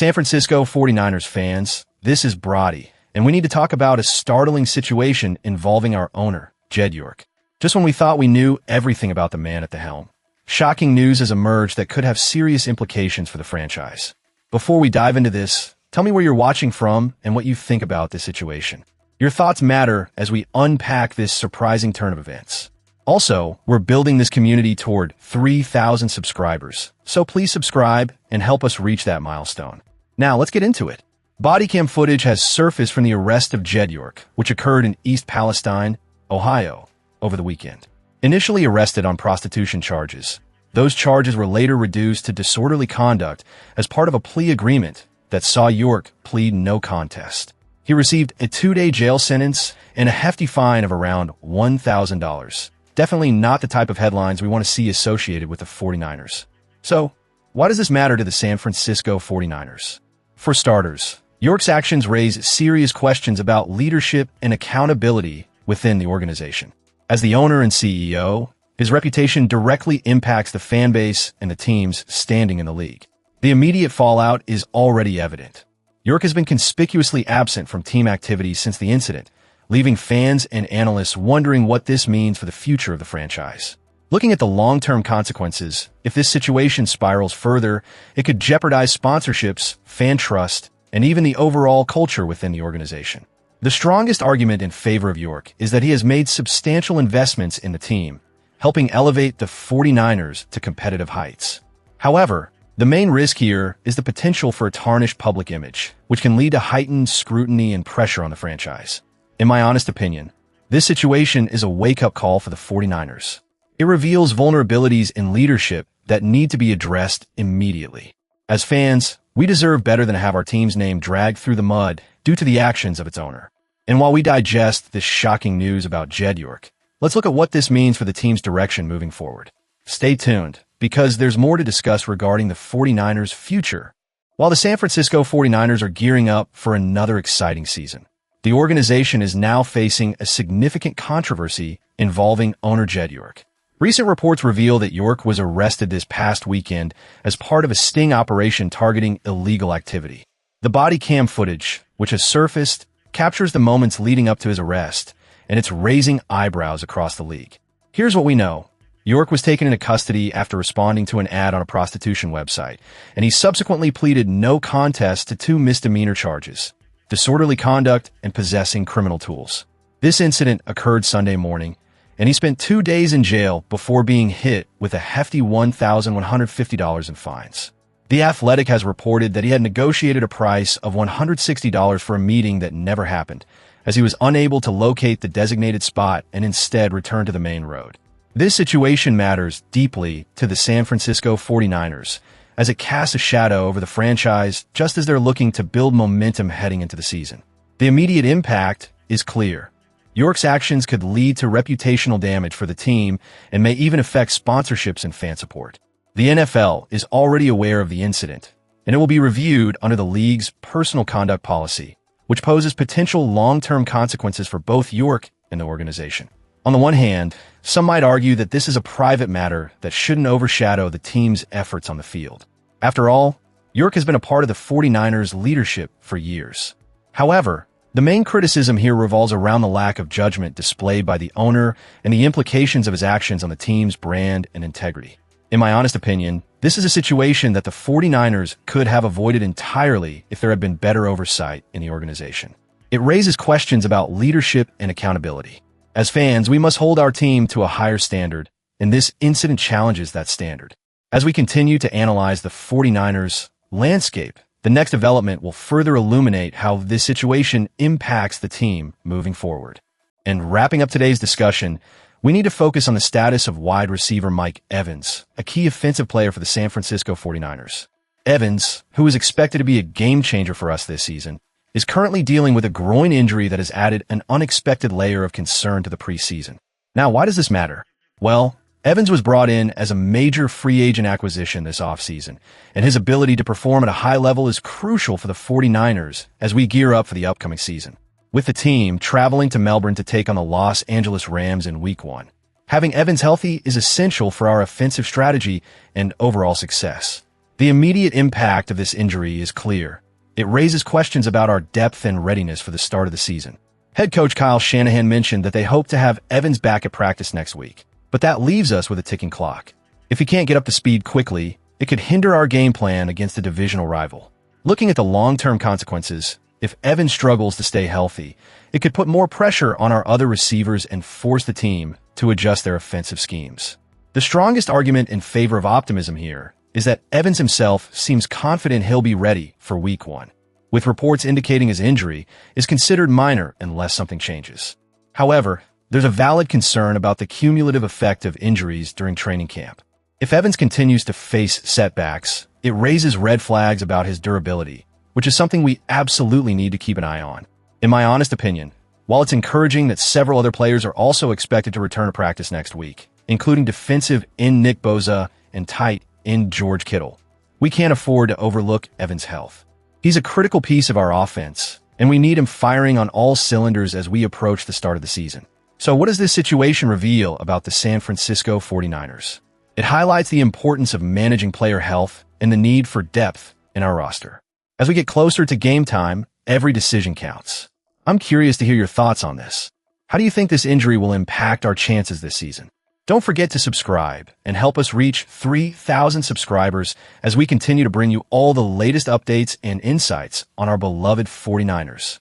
San Francisco 49ers fans, this is Brody, and we need to talk about a startling situation involving our owner, Jed York. Just when we thought we knew everything about the man at the helm, shocking news has emerged that could have serious implications for the franchise. Before we dive into this, tell me where you're watching from and what you think about this situation. Your thoughts matter as we unpack this surprising turn of events. Also, we're building this community toward 3,000 subscribers, so please subscribe and help us reach that milestone. Now, let's get into it. Bodycam footage has surfaced from the arrest of Jed York, which occurred in East Palestine, Ohio, over the weekend. Initially arrested on prostitution charges, those charges were later reduced to disorderly conduct as part of a plea agreement that saw York plead no contest. He received a 2-day jail sentence and a hefty fine of around $1,000. Definitely not the type of headlines we want to see associated with the 49ers. So, why does this matter to the San Francisco 49ers? For starters, York's actions raise serious questions about leadership and accountability within the organization. As the owner and CEO, his reputation directly impacts the fan base and the team's standing in the league. The immediate fallout is already evident. York has been conspicuously absent from team activities since the incident, leaving fans and analysts wondering what this means for the future of the franchise. Looking at the long-term consequences, if this situation spirals further, it could jeopardize sponsorships, fan trust, and even the overall culture within the organization. The strongest argument in favor of York is that he has made substantial investments in the team, helping elevate the 49ers to competitive heights. However, the main risk here is the potential for a tarnished public image, which can lead to heightened scrutiny and pressure on the franchise. In my honest opinion, this situation is a wake-up call for the 49ers. It reveals vulnerabilities in leadership that need to be addressed immediately. As fans, we deserve better than to have our team's name dragged through the mud due to the actions of its owner. And while we digest this shocking news about Jed York, let's look at what this means for the team's direction moving forward. Stay tuned, because there's more to discuss regarding the 49ers' future. While the San Francisco 49ers are gearing up for another exciting season, the organization is now facing a significant controversy involving owner Jed York. Recent reports reveal that York was arrested this past weekend as part of a sting operation targeting illegal activity. The body cam footage, which has surfaced, captures the moments leading up to his arrest, and it's raising eyebrows across the league. Here's what we know. York was taken into custody after responding to an ad on a prostitution website, and he subsequently pleaded no contest to 2 misdemeanor charges: disorderly conduct and possessing criminal tools. This incident occurred Sunday morning, and he spent 2 days in jail before being hit with a hefty $1,150 in fines. The Athletic has reported that he had negotiated a price of $160 for a meeting that never happened, as he was unable to locate the designated spot and instead returned to the main road. This situation matters deeply to the San Francisco 49ers, as it casts a shadow over the franchise just as they're looking to build momentum heading into the season. The immediate impact is clear. York's actions could lead to reputational damage for the team and may even affect sponsorships and fan support. The NFL is already aware of the incident, and it will be reviewed under the league's personal conduct policy, which poses potential long-term consequences for both York and the organization. On the one hand, some might argue that this is a private matter that shouldn't overshadow the team's efforts on the field. After all, York has been a part of the 49ers' leadership for years. However, the main criticism here revolves around the lack of judgment displayed by the owner and the implications of his actions on the team's brand and integrity. In my honest opinion, this is a situation that the 49ers could have avoided entirely if there had been better oversight in the organization. It raises questions about leadership and accountability. As fans, we must hold our team to a higher standard, and this incident challenges that standard. As we continue to analyze the 49ers' landscape, the next development will further illuminate how this situation impacts the team moving forward. And wrapping up today's discussion, we need to focus on the status of wide receiver Mike Evans, a key offensive player for the San Francisco 49ers. Evans, who is expected to be a game-changer for us this season, is currently dealing with a groin injury that has added an unexpected layer of concern to the preseason. Now, why does this matter? Well, Evans was brought in as a major free agent acquisition this offseason, and his ability to perform at a high level is crucial for the 49ers as we gear up for the upcoming season. With the team traveling to Melbourne to take on the Los Angeles Rams in Week 1, having Evans healthy is essential for our offensive strategy and overall success. The immediate impact of this injury is clear. It raises questions about our depth and readiness for the start of the season. Head coach Kyle Shanahan mentioned that they hope to have Evans back at practice next week, but that leaves us with a ticking clock. If he can't get up to speed quickly, it could hinder our game plan against a divisional rival. Looking at the long-term consequences, if Evans struggles to stay healthy, it could put more pressure on our other receivers and force the team to adjust their offensive schemes. The strongest argument in favor of optimism here is that Evans himself seems confident he'll be ready for Week 1, with reports indicating his injury is considered minor unless something changes. However, there's a valid concern about the cumulative effect of injuries during training camp. If Evans continues to face setbacks, it raises red flags about his durability, which is something we absolutely need to keep an eye on. In my honest opinion, while it's encouraging that several other players are also expected to return to practice next week, including defensive end Nick Bosa and tight end George Kittle, we can't afford to overlook Evans' health. He's a critical piece of our offense, and we need him firing on all cylinders as we approach the start of the season. So what does this situation reveal about the San Francisco 49ers? It highlights the importance of managing player health and the need for depth in our roster. As we get closer to game time, every decision counts. I'm curious to hear your thoughts on this. How do you think this injury will impact our chances this season? Don't forget to subscribe and help us reach 3,000 subscribers as we continue to bring you all the latest updates and insights on our beloved 49ers.